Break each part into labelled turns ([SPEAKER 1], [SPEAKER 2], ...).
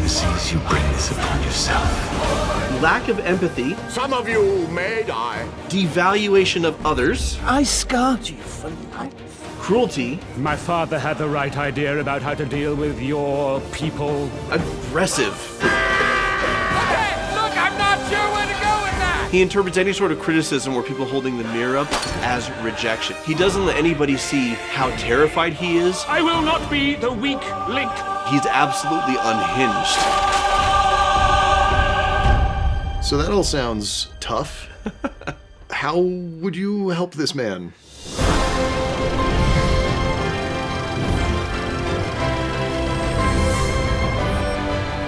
[SPEAKER 1] sees you bring this upon yourself.
[SPEAKER 2] Lack of empathy.
[SPEAKER 3] Some of you may die.
[SPEAKER 2] Devaluation of others.
[SPEAKER 1] I scarred you for life.
[SPEAKER 2] Cruelty.
[SPEAKER 4] My father had the right idea about how to deal with your people.
[SPEAKER 2] Aggressive.
[SPEAKER 3] Hey, look, I'm not sure where to go with that.
[SPEAKER 2] He interprets any sort of criticism or people holding the mirror up as rejection. He doesn't let anybody see how terrified he is.
[SPEAKER 4] I will not be the weak link.
[SPEAKER 2] He's absolutely unhinged.
[SPEAKER 5] So that all sounds tough. How would you help this man?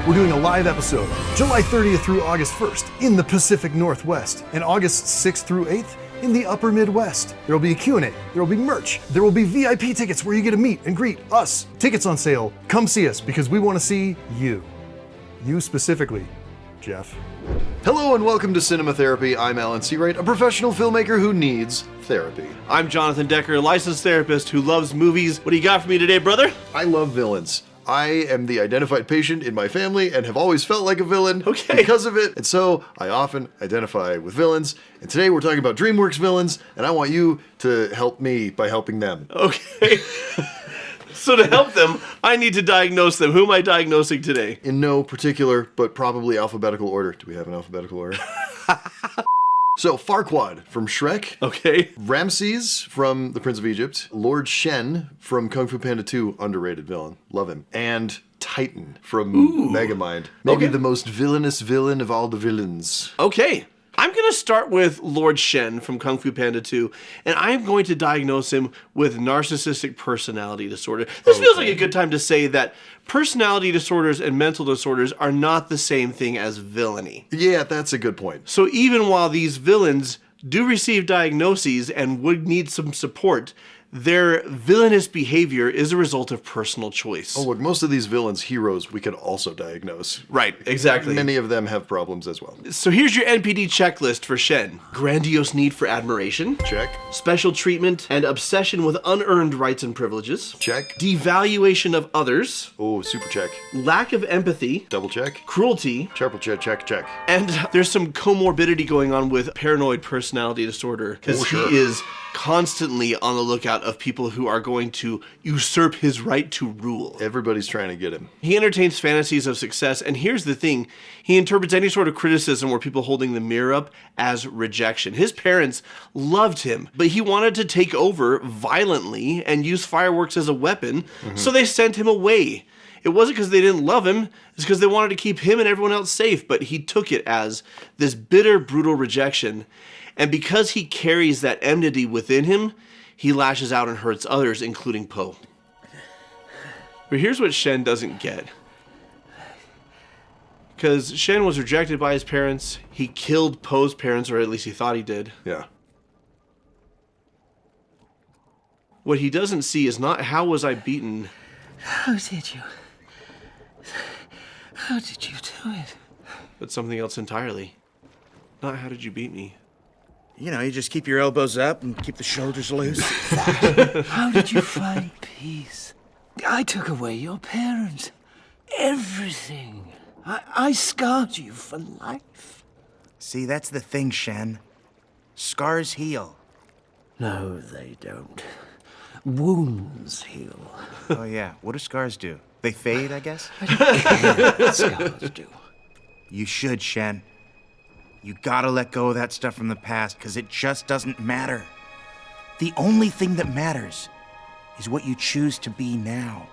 [SPEAKER 6] We're doing a live episode, July 30th through August 1st in the Pacific Northwest, and August 6th through 8th in the Upper Midwest. There will be a Q&A, there will be merch, there will be VIP tickets where you get to meet and greet us. Tickets on sale. Come see us because we want to see you. You specifically, Jeff.
[SPEAKER 5] Hello and welcome to Cinema Therapy. I'm Alan Seawright, a professional filmmaker who needs therapy.
[SPEAKER 2] I'm Jonathan Decker, a licensed therapist who loves movies. What do you got for me today, brother?
[SPEAKER 5] I love villains. I am the identified patient in my family and have always felt like a villain because of it. And so I often identify with villains. And today we're talking about DreamWorks villains, and I want you to help me by helping them.
[SPEAKER 2] Okay. So to help them, I need to diagnose them. Who am I diagnosing today?
[SPEAKER 5] In no particular, but probably alphabetical order. Do we have an alphabetical order? So, Farquaad from Shrek.
[SPEAKER 2] Okay.
[SPEAKER 5] Ramses from The Prince of Egypt. Lord Shen from Kung Fu Panda 2, underrated villain. Love him. And Titan from Megamind. Maybe the most villainous villain of all the villains.
[SPEAKER 2] Okay. I'm going to start with Lord Shen from Kung Fu Panda 2, and I'm going to diagnose him with narcissistic personality disorder. This feels like a good time to say that personality disorders and mental disorders are not the same thing as villainy.
[SPEAKER 5] Yeah, that's a good point.
[SPEAKER 2] So even while these villains do receive diagnoses and would need some support, their villainous behavior is a result of personal choice.
[SPEAKER 5] Oh, look, most of these villains, heroes, we could also diagnose.
[SPEAKER 2] Right, exactly.
[SPEAKER 5] Many of them have problems as well.
[SPEAKER 2] So here's your NPD checklist for Shen. Grandiose need for admiration.
[SPEAKER 5] Check.
[SPEAKER 2] Special treatment and obsession with unearned rights and privileges.
[SPEAKER 5] Check.
[SPEAKER 2] Devaluation of others.
[SPEAKER 5] Oh, super check.
[SPEAKER 2] Lack of empathy.
[SPEAKER 5] Double check.
[SPEAKER 2] Cruelty.
[SPEAKER 5] Triple check, check, check.
[SPEAKER 2] And there's some comorbidity going on with paranoid personality disorder, because he is constantly on the lookout of people who are going to usurp his right to rule.
[SPEAKER 5] Everybody's trying to get him.
[SPEAKER 2] He entertains fantasies of success, and here's the thing, he interprets any sort of criticism or people holding the mirror up as rejection. His parents loved him, but he wanted to take over violently and use fireworks as a weapon, so they sent him away. It wasn't because they didn't love him, it's because they wanted to keep him and everyone else safe, but he took it as this bitter, brutal rejection. And because he carries that enmity within him, he lashes out and hurts others, including Po. But here's what Shen doesn't get. Because Shen was rejected by his parents, he killed Po's parents, or at least he thought he did.
[SPEAKER 5] Yeah.
[SPEAKER 2] What he doesn't see is not how was I beaten.
[SPEAKER 1] How did you do it?
[SPEAKER 2] But something else entirely. Not how did you beat me.
[SPEAKER 7] You know, you just keep your elbows up and keep the shoulders loose.
[SPEAKER 1] How did you find peace? I took away your parents. Everything. I scarred you for life.
[SPEAKER 7] See, that's the thing, Shen. Scars heal.
[SPEAKER 1] No, they don't. Wounds heal.
[SPEAKER 7] Oh, yeah. What do scars do? They fade, I guess?
[SPEAKER 1] I don't care what scars do.
[SPEAKER 7] You should, Shen. You gotta let go of that stuff from the past, because it just doesn't matter. The only thing that matters is what you choose to be now.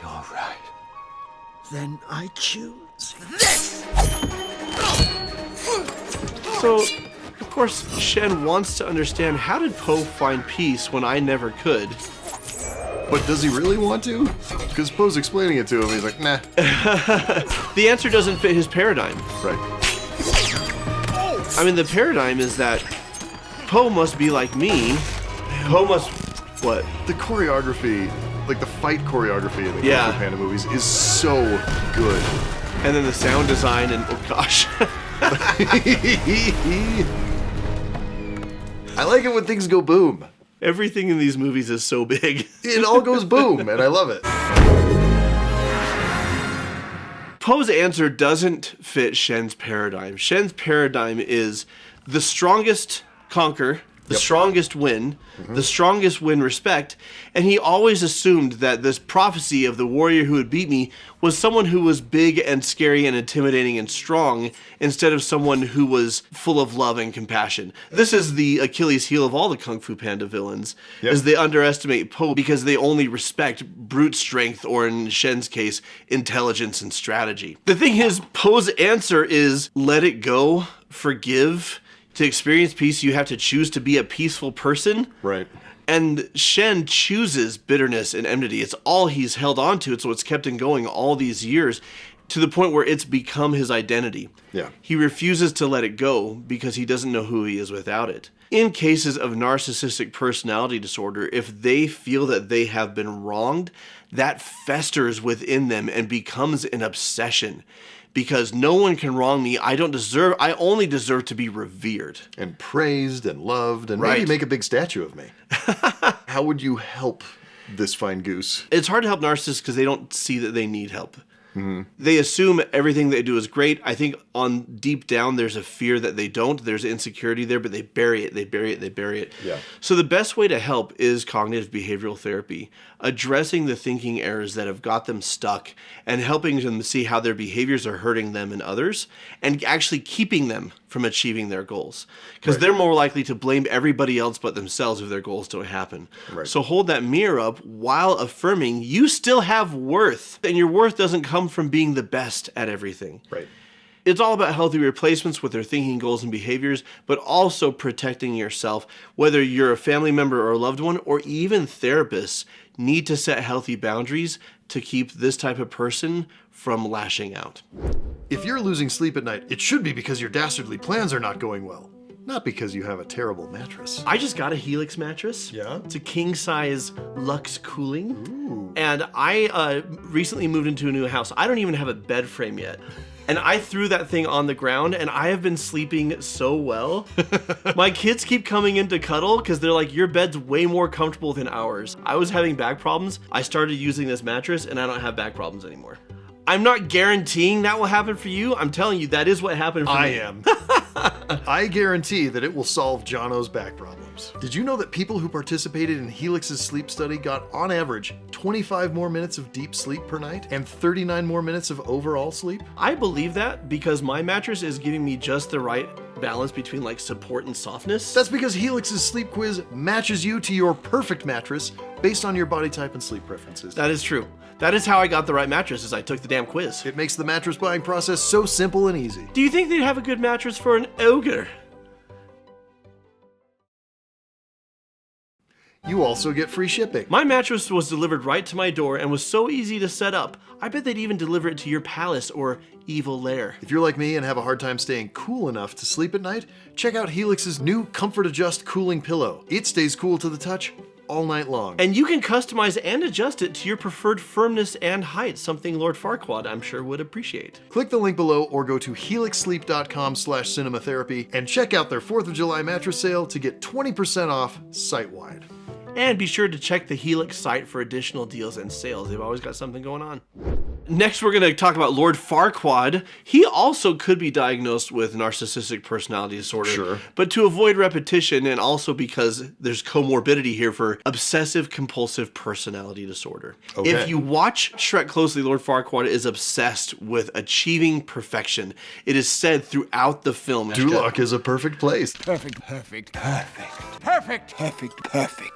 [SPEAKER 1] You're right. Then I choose this!
[SPEAKER 2] So, of course, Shen wants to understand, how did Po find peace when I never could?
[SPEAKER 5] But does he really want to? Because Poe's explaining it to him, he's like, nah.
[SPEAKER 2] The answer doesn't fit his paradigm.
[SPEAKER 5] Right.
[SPEAKER 2] I mean, the paradigm is that Po must be like me. Po must... What?
[SPEAKER 5] The choreography, like the fight choreography in the
[SPEAKER 2] Yeah.
[SPEAKER 5] Kung Fu Panda movies is so good.
[SPEAKER 2] And then the sound design and... Oh, gosh.
[SPEAKER 5] I like it when things go boom.
[SPEAKER 2] Everything in these movies is so big.
[SPEAKER 5] It all goes boom, and I love it.
[SPEAKER 2] Poe's answer doesn't fit Shen's paradigm. Shen's paradigm is the strongest conquer, the strongest win, the strongest win respect, and he always assumed that this prophecy of the warrior who would beat me was someone who was big and scary and intimidating and strong instead of someone who was full of love and compassion. This is the Achilles heel of all the Kung Fu Panda villains, is they underestimate Poe because they only respect brute strength, or in Shen's case, intelligence and strategy. The thing is, Poe's answer is let it go, forgive. To experience peace, you have to choose to be a peaceful person.
[SPEAKER 5] Right.
[SPEAKER 2] And Shen chooses bitterness and enmity. It's all he's held on to. It's what's kept him going all these years, to the point where it's become his identity.
[SPEAKER 5] Yeah.
[SPEAKER 2] He refuses to let it go because he doesn't know who he is without it. In cases of narcissistic personality disorder, if they feel that they have been wronged, that festers within them and becomes an obsession. Because no one can wrong me. I only deserve to be revered.
[SPEAKER 5] And praised and loved and maybe make a big statue of me. How would you help this fine goose?
[SPEAKER 2] It's hard to help narcissists because they don't see that they need help. They assume everything they do is great. I think on deep down, there's a fear that they don't. There's insecurity there, but they bury it. They bury it. They bury it.
[SPEAKER 5] Yeah.
[SPEAKER 2] So the best way to help is cognitive behavioral therapy, addressing the thinking errors that have got them stuck and helping them see how their behaviors are hurting them and others and actually keeping them from achieving their goals. Because they're more likely to blame everybody else but themselves if their goals don't happen. So hold that mirror up while affirming you still have worth, and your worth doesn't come from being the best at everything. It's all about healthy replacements with their thinking, goals, and behaviors, but also protecting yourself. Whether you're a family member or a loved one, or even therapists need to set healthy boundaries to keep this type of person from lashing out.
[SPEAKER 5] If you're losing sleep at night, it should be because your dastardly plans are not going well, not because you have a terrible mattress.
[SPEAKER 2] I just got a Helix mattress.
[SPEAKER 5] Yeah?
[SPEAKER 2] It's a king size Lux cooling. Ooh. And I recently moved into a new house. I don't even have a bed frame yet. And I threw that thing on the ground, and I have been sleeping so well. My kids keep coming in to cuddle because they're like, your bed's way more comfortable than ours. I was having back problems. I started using this mattress, and I don't have back problems anymore. I'm not guaranteeing that will happen for you. I'm telling you, that is what happened for me.
[SPEAKER 5] I am. I guarantee that it will solve Jono's back problems. Did you know that people who participated in Helix's sleep study got, on average, 25 more minutes of deep sleep per night and 39 more minutes of overall sleep?
[SPEAKER 2] I believe that because my mattress is giving me just the right balance between like support and softness.
[SPEAKER 5] That's because Helix's sleep quiz matches you to your perfect mattress based on your body type and sleep preferences.
[SPEAKER 2] That is true. That is how I got the right mattress, is I took the damn quiz.
[SPEAKER 5] It makes the mattress buying process so simple and easy.
[SPEAKER 2] Do you think they'd have a good mattress for an ogre?
[SPEAKER 5] You also get free shipping.
[SPEAKER 2] My mattress was delivered right to my door and was so easy to set up. I bet they'd even deliver it to your palace or evil lair.
[SPEAKER 5] If you're like me and have a hard time staying cool enough to sleep at night, check out Helix's new Comfort Adjust cooling pillow. It stays cool to the touch all night long.
[SPEAKER 2] And you can customize and adjust it to your preferred firmness and height, something Lord Farquaad I'm sure would appreciate.
[SPEAKER 5] Click the link below or go to helixsleep.com/cinematherapy and check out their 4th of July mattress sale to get 20% off site-wide.
[SPEAKER 2] And be sure to check the Helix site for additional deals and sales. They've always got something going on. Next, we're going to talk about Lord Farquaad. He also could be diagnosed with narcissistic personality disorder.
[SPEAKER 5] Sure.
[SPEAKER 2] But to avoid repetition, and also because there's comorbidity here for obsessive compulsive personality disorder.
[SPEAKER 5] Okay.
[SPEAKER 2] If you watch Shrek closely, Lord Farquaad is obsessed with achieving perfection. It is said throughout the film.
[SPEAKER 5] Duloc is a perfect place.
[SPEAKER 3] Perfect. Perfect. Perfect.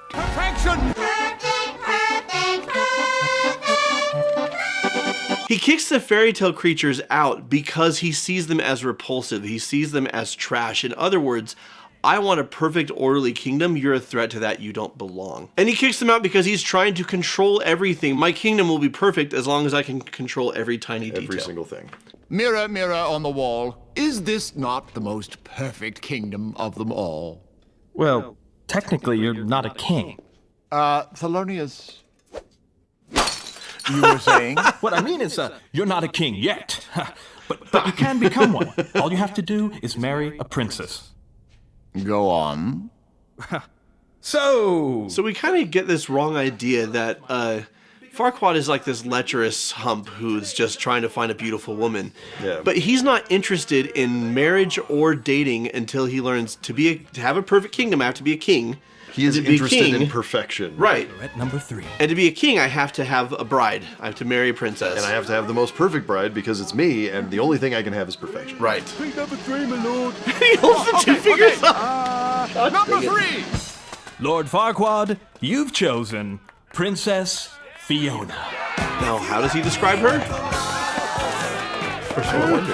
[SPEAKER 3] Perfection.
[SPEAKER 2] He kicks the fairy tale creatures out because he sees them as repulsive. He sees them as trash. In other words, I want a perfect, orderly kingdom. You're a threat to that. You don't belong. And he kicks them out because he's trying to control everything. My kingdom will be perfect as long as I can control every tiny detail.
[SPEAKER 5] Every single thing.
[SPEAKER 3] Mirror, mirror on the wall, is this not the most perfect kingdom of them all?
[SPEAKER 8] Well, technically, you're not a king.
[SPEAKER 3] Thelonious, you were saying?
[SPEAKER 8] What I mean is, you're not a king yet. But you can become one. All you have to do is marry a princess.
[SPEAKER 3] Go on.
[SPEAKER 8] So
[SPEAKER 2] we kind of get this wrong idea that Farquaad is like this lecherous hump who's just trying to find a beautiful woman.
[SPEAKER 5] Yeah.
[SPEAKER 2] But he's not interested in marriage or dating until he learns to have a perfect kingdom. I have to be a king.
[SPEAKER 5] He is
[SPEAKER 2] To be
[SPEAKER 5] interested
[SPEAKER 2] king-
[SPEAKER 5] in perfection.
[SPEAKER 2] Right.
[SPEAKER 8] At number 3.
[SPEAKER 2] And to be a king, I have to have a bride. I have to marry a princess.
[SPEAKER 5] And I have to have the most perfect bride because it's me, and the only thing I can have is perfection.
[SPEAKER 2] Right.
[SPEAKER 3] Number 3, my lord.
[SPEAKER 2] He holds the two fingers up.
[SPEAKER 3] Number 3.
[SPEAKER 8] Lord Farquaad, you've chosen Princess Fiona.
[SPEAKER 2] Now, how does he describe her?
[SPEAKER 5] First of all, I wonder.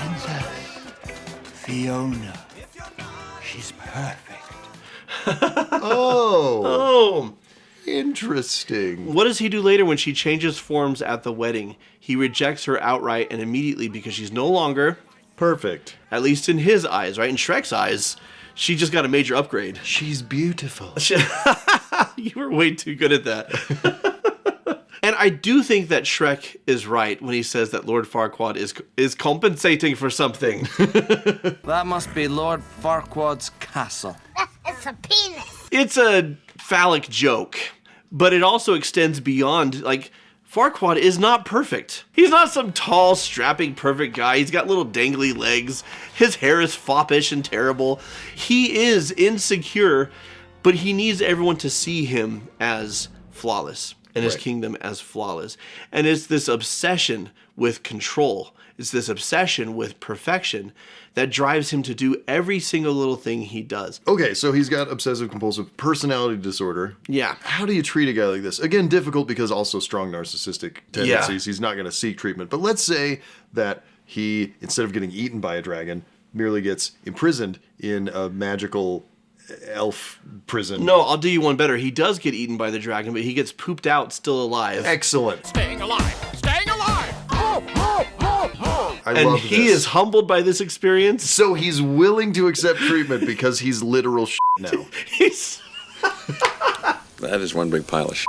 [SPEAKER 1] Princess Fiona. She's perfect.
[SPEAKER 5] Oh,
[SPEAKER 2] Oh.
[SPEAKER 5] interesting.
[SPEAKER 2] What does he do later when she changes forms at the wedding? He rejects her outright and immediately because she's no longer,
[SPEAKER 5] Perfect.
[SPEAKER 2] at least in his eyes, right? In Shrek's eyes, she just got a major upgrade.
[SPEAKER 5] She's beautiful.
[SPEAKER 2] You were way too good at that. And I do think that Shrek is right when he says that Lord Farquaad is compensating for something.
[SPEAKER 9] That must be Lord Farquaad's castle.
[SPEAKER 10] It's a penis.
[SPEAKER 2] It's a phallic joke, but it also extends beyond, like, Farquaad is not perfect. He's not some tall, strapping, perfect guy. He's got little dangly legs. His hair is foppish and terrible. He is insecure, but he needs everyone to see him as flawless and his kingdom as flawless. And it's this obsession with control. It's this obsession with perfection that drives him to do every single little thing he does.
[SPEAKER 5] Okay, so he's got obsessive compulsive personality disorder.
[SPEAKER 2] Yeah.
[SPEAKER 5] How do you treat a guy like this? Again, difficult because also strong narcissistic tendencies. He's not going to seek treatment. But let's say that he, instead of getting eaten by a dragon, merely gets imprisoned in a magical elf prison.
[SPEAKER 2] No, I'll do you one better. He does get eaten by the dragon, but he gets pooped out still alive.
[SPEAKER 5] Excellent.
[SPEAKER 3] Staying alive. Staying alive.
[SPEAKER 5] I
[SPEAKER 2] And
[SPEAKER 5] love
[SPEAKER 2] he
[SPEAKER 5] this.
[SPEAKER 2] is humbled by this experience.
[SPEAKER 5] So he's willing to accept treatment because he's literal shit now.
[SPEAKER 2] He's...
[SPEAKER 11] That is one big pile of shit.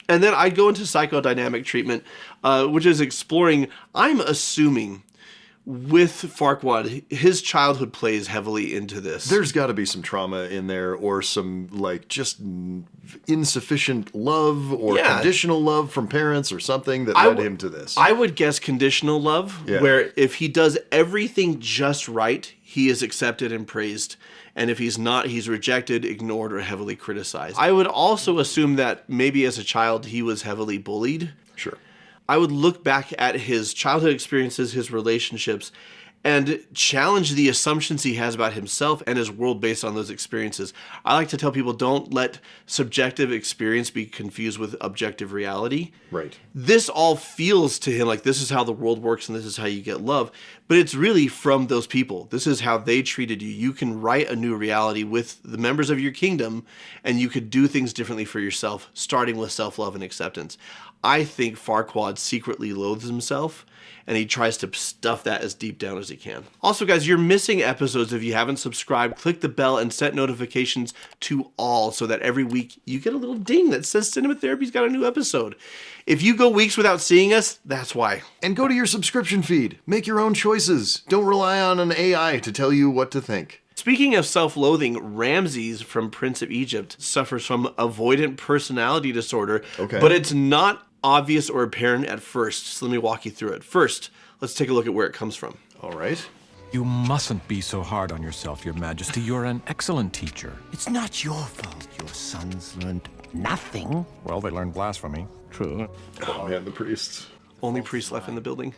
[SPEAKER 2] And then I go into psychodynamic treatment, which is exploring, I'm assuming, with Farquaad, his childhood plays heavily into this.
[SPEAKER 5] There's got to be some trauma in there, or some like just insufficient love or conditional love from parents or something that led him to this.
[SPEAKER 2] I would guess conditional love, where if he does everything just right, he is accepted and praised. And if he's not, he's rejected, ignored, or heavily criticized. I would also assume that maybe as a child, he was heavily bullied.
[SPEAKER 5] Sure.
[SPEAKER 2] I would look back at his childhood experiences, his relationships, and challenge the assumptions he has about himself and his world based on those experiences. I like to tell people, don't let subjective experience be confused with objective reality.
[SPEAKER 5] Right.
[SPEAKER 2] This all feels to him like this is how the world works and this is how you get love, but it's really from those people. This is how they treated you. You can write a new reality with the members of your kingdom, and you could do things differently for yourself, starting with self-love and acceptance. I think Farquaad secretly loathes himself, and he tries to stuff that as deep down as he can. Also, guys, you're missing episodes if you haven't subscribed. Click the bell and set notifications to all so that every week you get a little ding that says Cinema Therapy's got a new episode. If you go weeks without seeing us, that's why.
[SPEAKER 5] And go to your subscription feed. Make your own choices. Don't rely on an AI to tell you what to think.
[SPEAKER 2] Speaking of self-loathing, Ramses from Prince of Egypt suffers from avoidant personality disorder, but it's not obvious or apparent at first. So let me walk you through it. First, let's take a look at where it comes from.
[SPEAKER 5] All right.
[SPEAKER 4] You mustn't be so hard on yourself, Your Majesty. You're an excellent teacher.
[SPEAKER 1] It's not your fault your sons learned nothing.
[SPEAKER 4] Well, they learned blasphemy. True.
[SPEAKER 5] Oh man, the priests.
[SPEAKER 2] Only priest left in the building.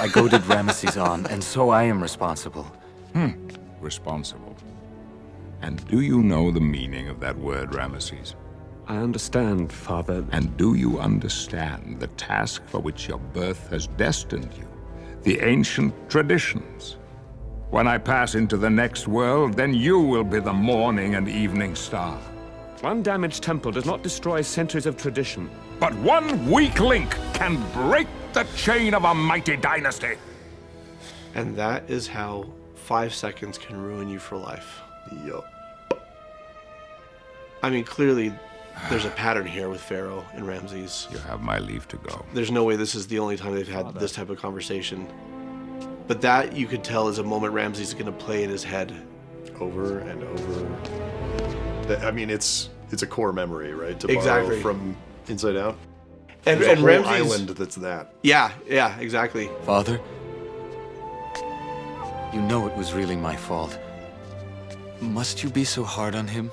[SPEAKER 9] I goaded Ramesses on, and so I am responsible.
[SPEAKER 12] Responsible. And do you know the meaning of that word, Ramesses?
[SPEAKER 13] I understand, Father.
[SPEAKER 12] And do you understand the task for which your birth has destined you? The ancient traditions. When I pass into the next world, then you will be the morning and evening star.
[SPEAKER 13] One damaged temple does not destroy centuries of tradition.
[SPEAKER 12] But one weak link can break the chain of a mighty dynasty.
[SPEAKER 2] And that is how 5 seconds can ruin you for life.
[SPEAKER 5] Yup.
[SPEAKER 2] I mean, clearly, there's a pattern here with Pharaoh and Ramses.
[SPEAKER 12] You have my leave to go.
[SPEAKER 2] There's no way this is the only time they've had this type of conversation. But that, you could tell, is a moment Ramses is going to play in his head.
[SPEAKER 5] Over and over. I mean, it's a core memory, right? To
[SPEAKER 2] Exactly.
[SPEAKER 5] borrow from Inside Out.
[SPEAKER 2] And
[SPEAKER 5] There's a whole
[SPEAKER 2] Ramses
[SPEAKER 5] island that's that.
[SPEAKER 2] Yeah, exactly.
[SPEAKER 14] Father, you know it was really my fault. Must you be so hard on him?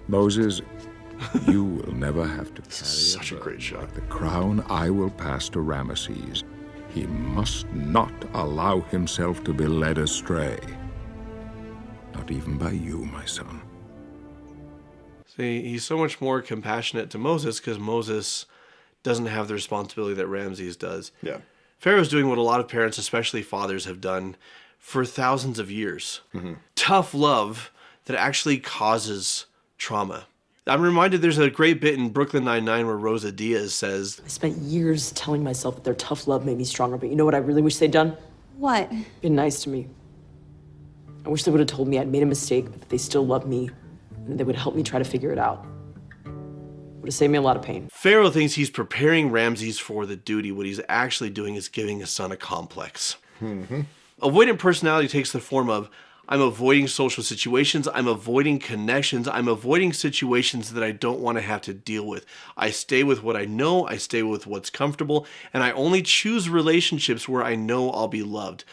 [SPEAKER 12] Moses, you will never have to carry
[SPEAKER 5] such a great shot.
[SPEAKER 12] the crown I will pass to Ramesses. He must not allow himself to be led astray. Not even by you, my son.
[SPEAKER 2] See, he's so much more compassionate to Moses because Moses doesn't have the responsibility that Ramses does.
[SPEAKER 5] Yeah.
[SPEAKER 2] Pharaoh's doing what a lot of parents, especially fathers, have done for thousands of years. Tough love that actually causes trauma. I'm reminded there's a great bit in Brooklyn Nine-Nine where Rosa Diaz says,
[SPEAKER 15] I spent years telling myself that their tough love made me stronger, but you know what I really wish they'd done?
[SPEAKER 16] What?
[SPEAKER 15] Been nice to me. I wish they would have told me I'd made a mistake, but that they still love me, and that they would help me try to figure it out. Would have saved me a lot of pain.
[SPEAKER 2] Pharaoh thinks he's preparing Ramses for the duty. What he's actually doing is giving his son a complex. Avoidant personality takes the form of, I'm avoiding social situations, I'm avoiding connections, I'm avoiding situations that I don't want to have to deal with. I stay with what I know, I stay with what's comfortable, and I only choose relationships where I know I'll be loved.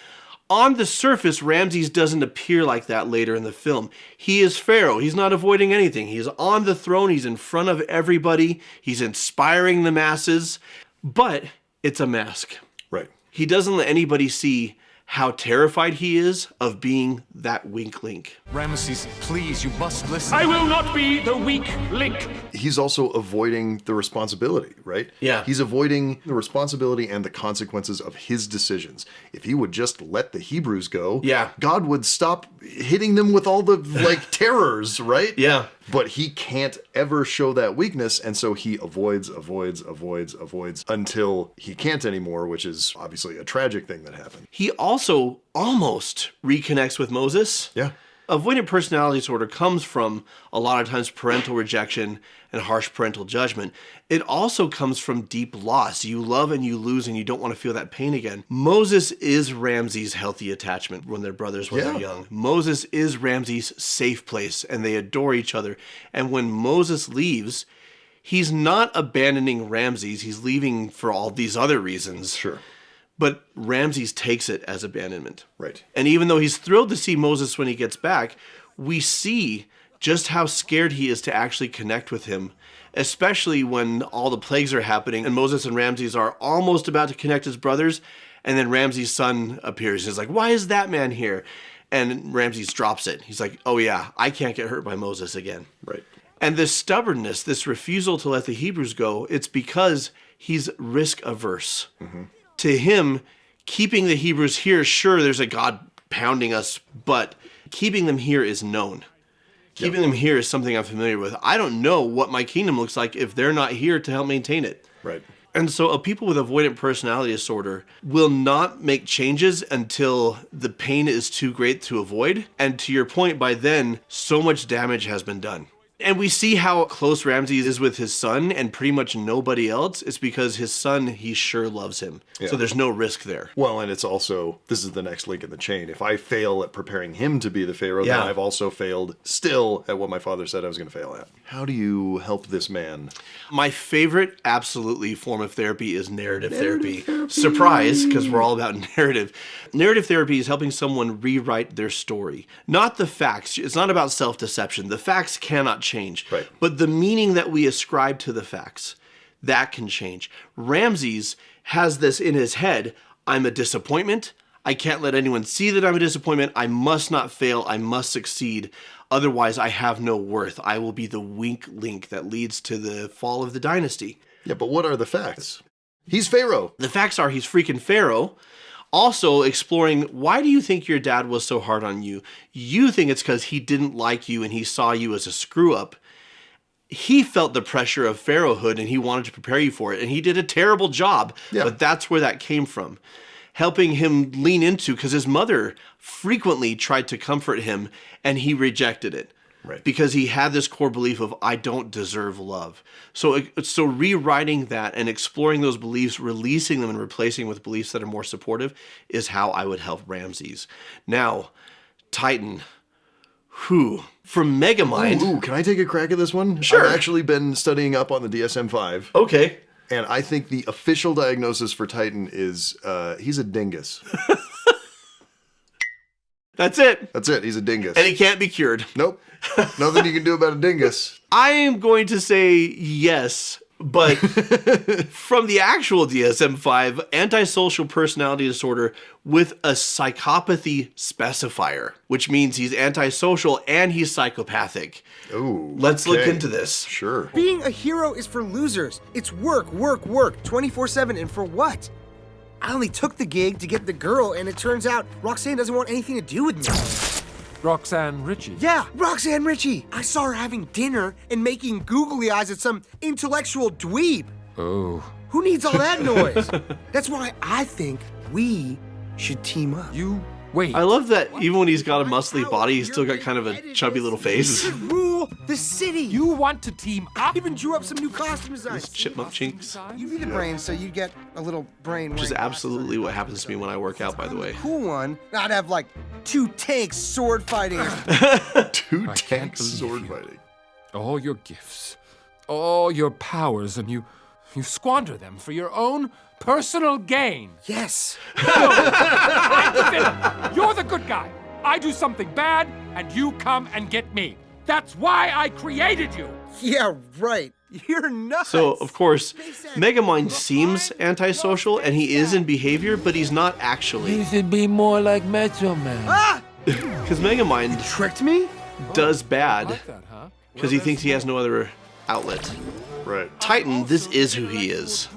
[SPEAKER 2] On the surface, Ramses doesn't appear like that later in the film. He is Pharaoh. He's not avoiding anything. He's on the throne. He's in front of everybody. He's inspiring the masses. But it's a mask.
[SPEAKER 5] Right.
[SPEAKER 2] He doesn't let anybody see how terrified he is of being that weak link.
[SPEAKER 14] Ramesses, please, you must listen.
[SPEAKER 4] I will not be the weak link.
[SPEAKER 5] He's also avoiding the responsibility, right?
[SPEAKER 2] Yeah.
[SPEAKER 5] He's avoiding the responsibility and the consequences of his decisions. If he would just let the Hebrews go, God would stop hitting them with all the, terrors, right?
[SPEAKER 2] Yeah.
[SPEAKER 5] But he can't ever show that weakness, and so he avoids until he can't anymore, which is obviously a tragic thing that happened.
[SPEAKER 2] He also almost reconnects with Moses.
[SPEAKER 5] Yeah.
[SPEAKER 2] Avoidant personality disorder comes from, a lot of times, parental rejection and harsh parental judgment. It also comes from deep loss. You love and you lose and you don't want to feel that pain again. Moses is Ramses' healthy attachment when they're brothers when they're young. Moses is Ramses' safe place and they adore each other. And when Moses leaves, he's not abandoning Ramses. He's leaving for all these other reasons.
[SPEAKER 5] Sure.
[SPEAKER 2] But Ramses takes it as abandonment.
[SPEAKER 5] Right.
[SPEAKER 2] And even though he's thrilled to see Moses when he gets back, we see just how scared he is to actually connect with him, especially when all the plagues are happening and Moses and Ramses are almost about to connect as brothers, and then Ramses' son appears. He's like, why is that man here? And Ramses drops it. He's like, oh yeah, I can't get hurt by Moses again.
[SPEAKER 5] Right.
[SPEAKER 2] And this stubbornness, this refusal to let the Hebrews go, it's because he's risk averse. To him, keeping the Hebrews here, sure, there's a God pounding us, but keeping them here is known. Keeping them here is something I'm familiar with. I don't know what my kingdom looks like if they're not here to help maintain it.
[SPEAKER 5] Right.
[SPEAKER 2] And so people with avoidant personality disorder will not make changes until the pain is too great to avoid. And to your point, by then, so much damage has been done. And we see how close Ramses is with his son and pretty much nobody else. It's because his son, he sure loves him.
[SPEAKER 5] Yeah.
[SPEAKER 2] So there's no risk there.
[SPEAKER 5] Well, and it's also, this is the next link in the chain. If I fail at preparing him to be the Pharaoh, then I've also failed still at what my father said I was going to fail at. How do you help this man?
[SPEAKER 2] My favorite, absolutely, form of therapy is narrative therapy. Surprise, because we're all about narrative. Narrative therapy is helping someone rewrite their story. Not the facts. It's not about self-deception. The facts cannot change.
[SPEAKER 5] Right.
[SPEAKER 2] But the meaning that we ascribe to the facts, that can change. Ramses has this in his head, I'm a disappointment. I can't let anyone see that I'm a disappointment. I must not fail. I must succeed. Otherwise, I have no worth. I will be the weak link that leads to the fall of the dynasty.
[SPEAKER 5] Yeah, but what are the facts? He's Pharaoh.
[SPEAKER 2] The facts are he's freaking Pharaoh. Also exploring, why do you think your dad was so hard on you? You think it's because he didn't like you and he saw you as a screw up. He felt the pressure of pharaohhood and he wanted to prepare you for it. And he did a terrible job, but that's where that came from. Helping him lean into, because his mother frequently tried to comfort him and he rejected it.
[SPEAKER 5] Right.
[SPEAKER 2] Because he had this core belief of, I don't deserve love. So rewriting that and exploring those beliefs, releasing them and replacing with beliefs that are more supportive is how I would help Ramses. Now, Titan, who? From Megamind.
[SPEAKER 5] Ooh, can I take a crack at this one?
[SPEAKER 2] Sure.
[SPEAKER 5] I've actually been studying up on the DSM-5.
[SPEAKER 2] Okay.
[SPEAKER 5] And I think the official diagnosis for Titan is he's a dingus.
[SPEAKER 2] That's it.
[SPEAKER 5] That's it. He's a dingus.
[SPEAKER 2] And he can't be cured.
[SPEAKER 5] Nope. Nothing you can do about a dingus.
[SPEAKER 2] I am going to say yes, but from the actual DSM-5, antisocial personality disorder with a psychopathy specifier, which means he's antisocial and he's psychopathic.
[SPEAKER 5] Ooh.
[SPEAKER 2] Let's look into this.
[SPEAKER 5] Sure.
[SPEAKER 16] Being a hero is for losers. It's work, 24/7, and for what? I only took the gig to get the girl, and it turns out Roxanne doesn't want anything to do with me.
[SPEAKER 13] Roxanne Ritchie?
[SPEAKER 16] Yeah, Roxanne Ritchie. I saw her having dinner and making googly eyes at some intellectual dweeb.
[SPEAKER 13] Oh.
[SPEAKER 16] Who needs all that noise? That's why I think we should team up.
[SPEAKER 13] Wait.
[SPEAKER 2] I love that even when he's got a muscly body, he's still got kind of a chubby little face.
[SPEAKER 16] Rule the city.
[SPEAKER 13] You want to team up?
[SPEAKER 16] I even drew up some new costume designs.
[SPEAKER 2] Chipmunk chinks.
[SPEAKER 16] You be the brain, so you get a little brain.
[SPEAKER 2] Which is absolutely what happens to me when I work out, by the way.
[SPEAKER 16] Cool one. I'd have like 2 tanks sword fighting.
[SPEAKER 5] 2 tanks sword fighting.
[SPEAKER 13] All your gifts, all your powers, and you squander them for your own personal gain.
[SPEAKER 16] Yes.
[SPEAKER 13] No, I'm the villain. You're the good guy. I do something bad, and you come and get me. That's why I created you.
[SPEAKER 16] Yeah, right. You're nuts.
[SPEAKER 2] So, of course, Megamind seems antisocial, and he is in behavior, but he's not actually.
[SPEAKER 1] He should be more like Metro Man.
[SPEAKER 16] Ah!
[SPEAKER 2] Because Megamind
[SPEAKER 16] tricked me?
[SPEAKER 2] does bad because he thinks he has no other outlet.
[SPEAKER 5] Right.
[SPEAKER 2] Titan, this is who he is.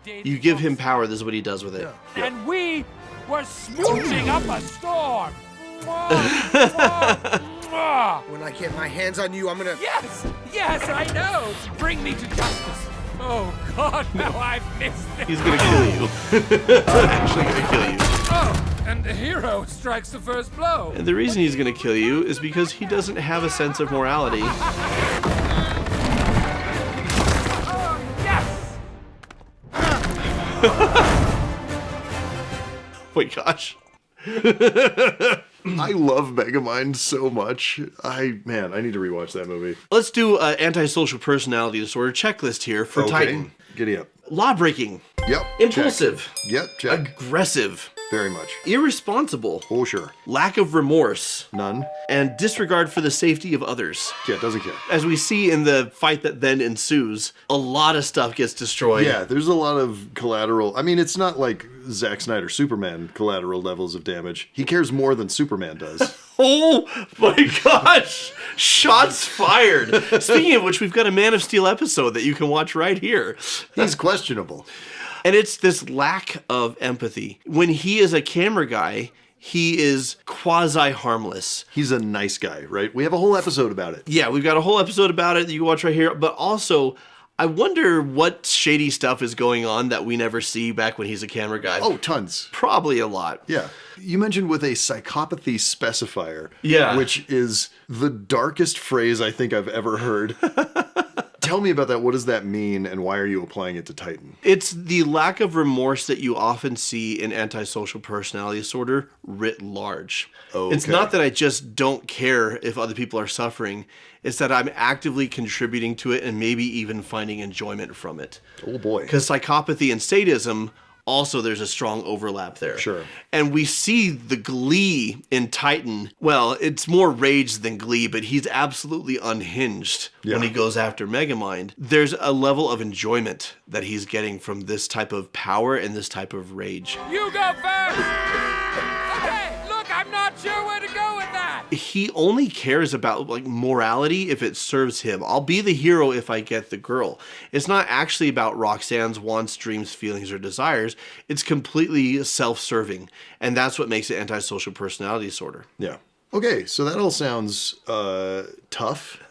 [SPEAKER 2] You give him power, this is what he does with it.
[SPEAKER 13] And we were smooching up a storm.
[SPEAKER 16] When I get my hands on you, I'm gonna...
[SPEAKER 13] Yes, I know. Bring me to justice. Oh, God, now I've missed it.
[SPEAKER 2] He's gonna kill you. Actually gonna kill you.
[SPEAKER 13] Oh, and the hero strikes the first blow.
[SPEAKER 2] And the reason he's gonna kill you is because he doesn't have a sense of morality. Oh my gosh.
[SPEAKER 5] I love Megamind so much. I need to rewatch that movie.
[SPEAKER 2] Let's do an antisocial personality disorder checklist here for Titan.
[SPEAKER 5] Giddy up.
[SPEAKER 2] Law-breaking.
[SPEAKER 5] Yep.
[SPEAKER 2] Impulsive.
[SPEAKER 5] Check. Yep, check.
[SPEAKER 2] Aggressive.
[SPEAKER 5] Very much.
[SPEAKER 2] Irresponsible.
[SPEAKER 5] Oh, sure.
[SPEAKER 2] Lack of remorse.
[SPEAKER 5] None.
[SPEAKER 2] And disregard for the safety of others.
[SPEAKER 5] Yeah, doesn't care.
[SPEAKER 2] As we see in the fight that then ensues, a lot of stuff gets destroyed.
[SPEAKER 5] Yeah, there's a lot of collateral. I mean, it's not like Zack Snyder Superman collateral levels of damage. He cares more than Superman does.
[SPEAKER 2] Oh my gosh! Shots fired! Speaking of which, we've got a Man of Steel episode that you can watch right here.
[SPEAKER 5] He's questionable.
[SPEAKER 2] And it's this lack of empathy. When he is a camera guy, he is quasi-harmless.
[SPEAKER 5] He's a nice guy, right? We have a whole episode about it.
[SPEAKER 2] Yeah, we've got a whole episode about it that you can watch right here. But also, I wonder what shady stuff is going on that we never see back when he's a camera guy.
[SPEAKER 5] Oh, tons.
[SPEAKER 2] Probably a lot.
[SPEAKER 5] Yeah. You mentioned with a psychopathy specifier.
[SPEAKER 2] Yeah.
[SPEAKER 5] Which is the darkest phrase I think I've ever heard. Tell me about that. What does that mean, and why are you applying it to Titan?
[SPEAKER 2] It's the lack of remorse that you often see in antisocial personality disorder writ large.
[SPEAKER 5] Okay.
[SPEAKER 2] It's not that I just don't care if other people are suffering. It's that I'm actively contributing to it and maybe even finding enjoyment from it.
[SPEAKER 5] Oh boy.
[SPEAKER 2] Because psychopathy and sadism, also there's a strong overlap there.
[SPEAKER 5] Sure.
[SPEAKER 2] And we see the glee in Titan. Well, it's more rage than glee, but he's absolutely unhinged when he goes after Megamind. There's a level of enjoyment that he's getting from this type of power and this type of rage.
[SPEAKER 13] You go first! Okay, look, I'm not sure where to go with that!
[SPEAKER 2] He only cares about like morality if it serves him. I'll be the hero if I get the girl. It's not actually about Roxanne's wants, dreams, feelings, or desires. It's completely self-serving. And that's what makes it antisocial personality disorder.
[SPEAKER 5] Yeah. Okay, so that all sounds tough.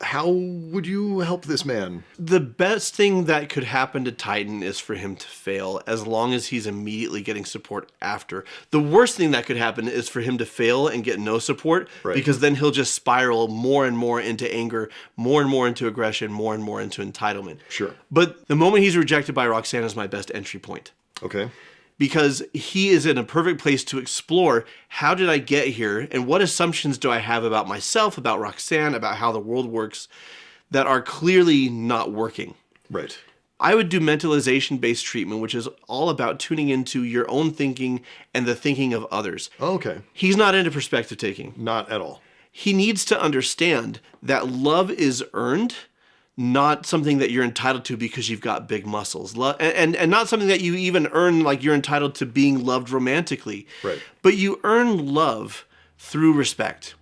[SPEAKER 5] How would you help this man?
[SPEAKER 2] The best thing that could happen to Titan is for him to fail, as long as he's immediately getting support after. The worst thing that could happen is for him to fail and get no support, because then he'll just spiral more and more into anger, more and more into aggression, more and more into entitlement.
[SPEAKER 5] Sure.
[SPEAKER 2] But the moment he's rejected by Roxanne is my best entry point.
[SPEAKER 5] Okay.
[SPEAKER 2] Because he is in a perfect place to explore, how did I get here, and what assumptions do I have about myself, about Roxanne, about how the world works, that are clearly not working.
[SPEAKER 5] Right.
[SPEAKER 2] I would do mentalization-based treatment, which is all about tuning into your own thinking and the thinking of others.
[SPEAKER 5] Okay.
[SPEAKER 2] He's not into perspective taking.
[SPEAKER 5] Not at all.
[SPEAKER 2] He needs to understand that love is earned, not something that you're entitled to because you've got big muscles. And not something that you even earn like you're entitled to being loved romantically.
[SPEAKER 5] Right.
[SPEAKER 2] But you earn love through respect.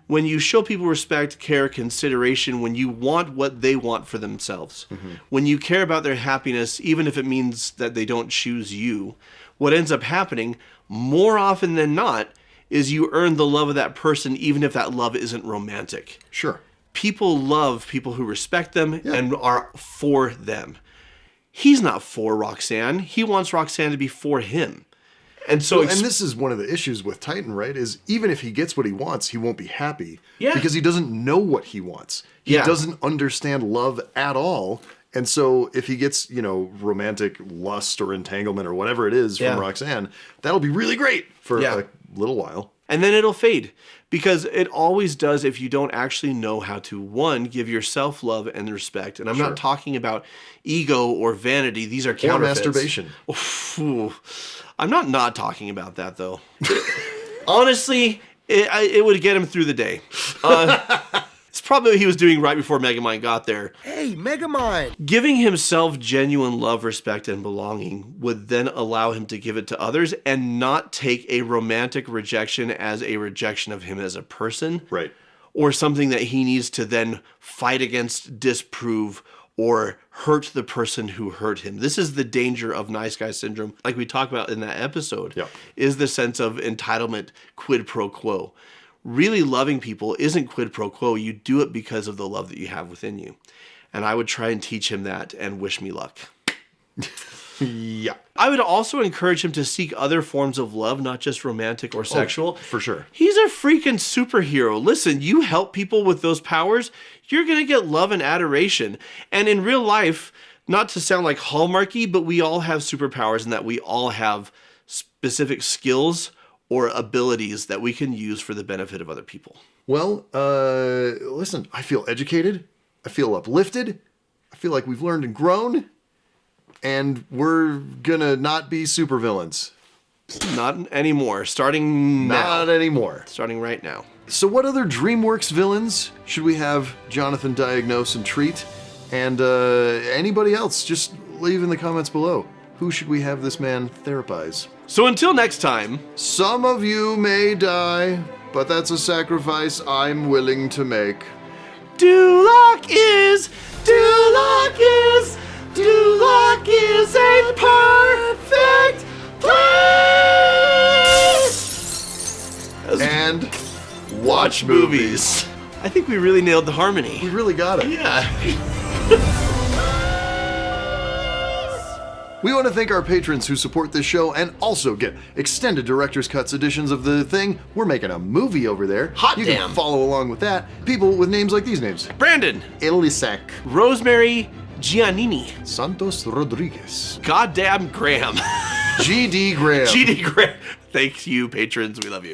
[SPEAKER 2] When you show people respect, care, consideration, when you want what they want for themselves, when you care about their happiness, even if it means that they don't choose you, what ends up happening more often than not is you earn the love of that person, even if that love isn't romantic.
[SPEAKER 5] Sure.
[SPEAKER 2] People love people who respect them and are for them. He's not for Roxanne. He wants Roxanne to be for him. And so,
[SPEAKER 5] and this is one of the issues with Titan, right? Is even if he gets what he wants, he won't be happy because he doesn't know what he wants. He doesn't understand love at all. And so if he gets, romantic lust or entanglement or whatever it is from Roxanne, that'll be really great for a little while.
[SPEAKER 2] And then it'll fade because it always does if you don't actually know how to, one, give yourself love and respect. And I'm not talking about ego or vanity. These are counterfeits.
[SPEAKER 5] Or masturbation.
[SPEAKER 2] Ooh. I'm not talking about that, though. Honestly, it would get him through the day. It's probably what he was doing right before Megamind got there.
[SPEAKER 16] Hey, Megamind!
[SPEAKER 2] Giving himself genuine love, respect, and belonging would then allow him to give it to others and not take a romantic rejection as a rejection of him as a person.
[SPEAKER 5] Right.
[SPEAKER 2] Or something that he needs to then fight against, disprove, or hurt the person who hurt him. This is the danger of nice guy syndrome, like we talked about in that episode, is the sense of entitlement, quid pro quo. Really loving people isn't quid pro quo. You do it because of the love that you have within you. And I would try and teach him that and wish me luck.
[SPEAKER 5] Yeah.
[SPEAKER 2] I would also encourage him to seek other forms of love, not just romantic or sexual.
[SPEAKER 5] For sure.
[SPEAKER 2] He's a freaking superhero. Listen, you help people with those powers, you're going to get love and adoration. And in real life, not to sound like Hallmarky, but we all have superpowers and that we all have specific skills or abilities that we can use for the benefit of other people.
[SPEAKER 5] Well, listen, I feel educated. I feel uplifted. I feel like we've learned and grown. And we're gonna not be supervillains.
[SPEAKER 2] Not anymore. Starting now.
[SPEAKER 5] Not anymore.
[SPEAKER 2] Starting right now.
[SPEAKER 5] So what other DreamWorks villains should we have Jonathan diagnose and treat? And anybody else, just leave in the comments below. Who should we have this man therapize?
[SPEAKER 2] So until next time.
[SPEAKER 5] Some of you may die, but that's a sacrifice I'm willing to make.
[SPEAKER 2] Duloc is a perfect place!
[SPEAKER 5] And watch movies.
[SPEAKER 2] I think we really nailed the harmony.
[SPEAKER 5] We really got it.
[SPEAKER 2] Yeah.
[SPEAKER 5] We want to thank our patrons who support this show and also get extended director's cuts editions of The Thing. We're making a movie over there. You can follow along with that. People with names like these names.
[SPEAKER 2] Brandon.
[SPEAKER 5] Elisak.
[SPEAKER 2] Rosemary Giannini.
[SPEAKER 5] Santos Rodriguez.
[SPEAKER 2] Goddamn Graham.
[SPEAKER 5] GD Graham.
[SPEAKER 2] GD Graham. Thank you, patrons. We love you.